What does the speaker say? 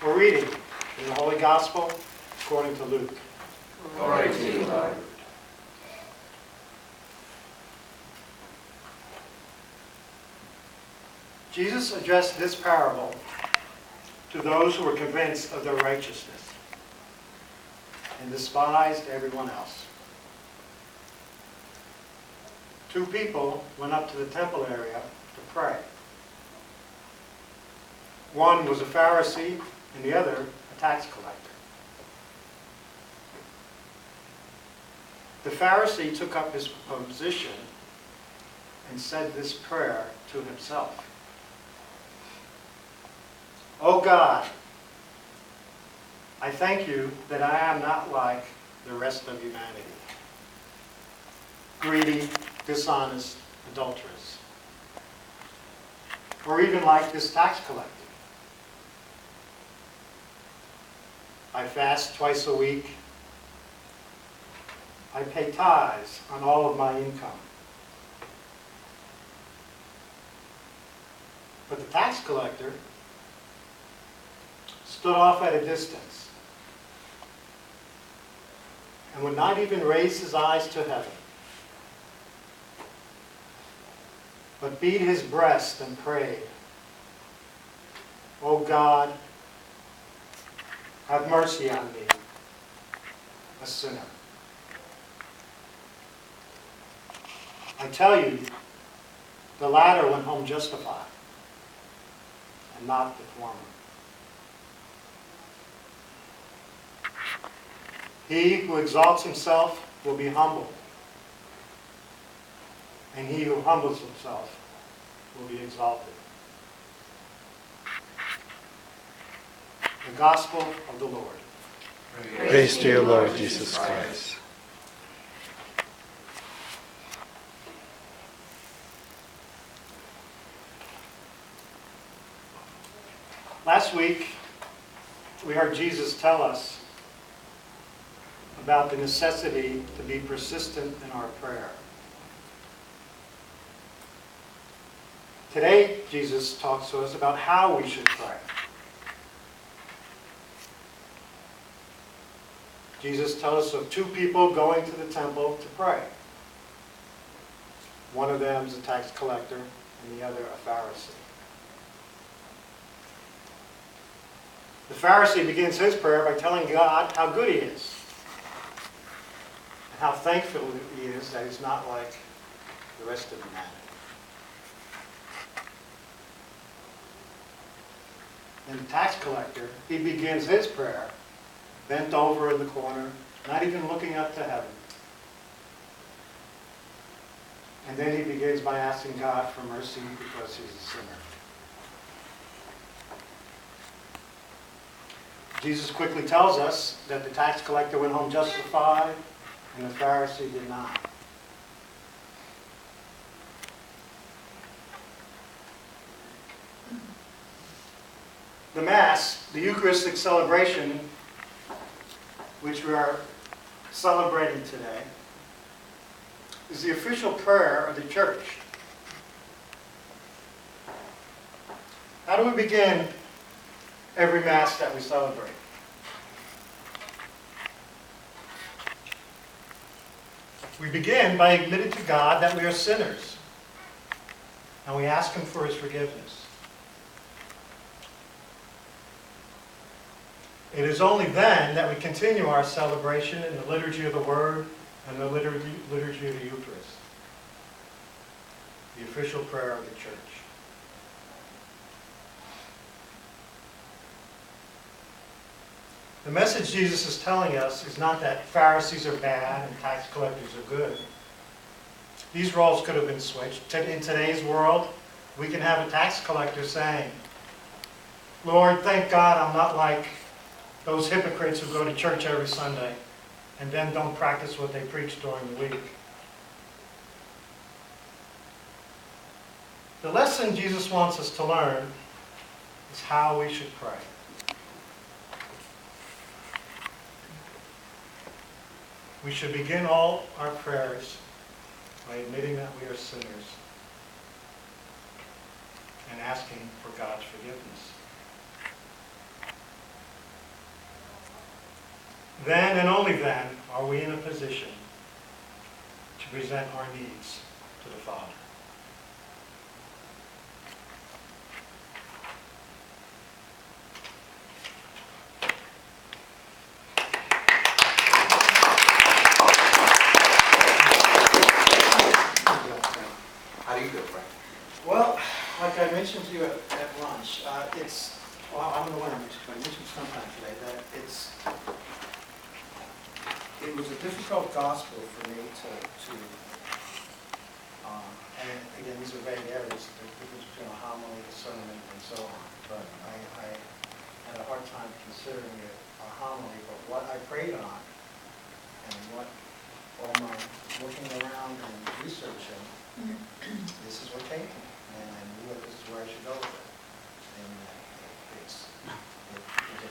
We're reading in the Holy Gospel according to Luke. Glory to you, Lord. Jesus addressed this parable to those who were convinced of their righteousness and despised everyone else. Two people went up to the temple area to pray. One was a Pharisee and the other a tax collector. The Pharisee took up his position and said this prayer to himself. "O God, I thank you that I am not like the rest of humanity. Greedy, dishonest, adulterous. Or even like this tax collector. I fast twice a week. I pay tithes on all of my income." But the tax collector stood off at a distance and would not even raise his eyes to heaven, but beat his breast and prayed, "O God, have mercy on me, a sinner." I tell you, the latter went home justified, and not the former. He who exalts himself will be humbled, and he who humbles himself will be exalted. The Gospel of the Lord. Praise to you, Lord Jesus Christ. Last week, we heard Jesus tell us about the necessity to be persistent in our prayer. Today, Jesus talks to us about how we should pray. Jesus tells us of two people going to the temple to pray. One of them is a tax collector and the other a Pharisee. The Pharisee begins his prayer by telling God how good he is and how thankful he is that he's not like the rest of humanity. And the tax collector, he begins his prayer bent over in the corner, not even looking up to heaven. And then he begins by asking God for mercy because he's a sinner. Jesus quickly tells us that the tax collector went home justified and the Pharisee did not. The Mass, the Eucharistic celebration, which we are celebrating today, is the official prayer of the Church. How do we begin every Mass that we celebrate? We begin by admitting to God that we are sinners, and we ask Him for His forgiveness. It is only then that we continue our celebration in the liturgy of the Word and the liturgy of the Eucharist, the official prayer of the Church. The message Jesus is telling us is not that Pharisees are bad and tax collectors are good. These roles could have been switched. In today's world, we can have a tax collector saying, "Lord, thank God I'm not like those hypocrites who go to church every Sunday and then don't practice what they preach during the week." The lesson Jesus wants us to learn is how we should pray. We should begin all our prayers by admitting that we are sinners and asking for God's forgiveness. then and only then are we in a position to present our needs to the Father. How do you feel, Frank? Well, like I mentioned to you at lunch, I'm the one I mentioned sometime today, that it was a difficult gospel for me and again, these are vague areas, the difference between a homily, a sermon, and so on, but I had a hard time considering it a homily, but what I prayed on, and what all my looking around and researching, this is what came to me, and I knew that this is where I should go with it. And it was a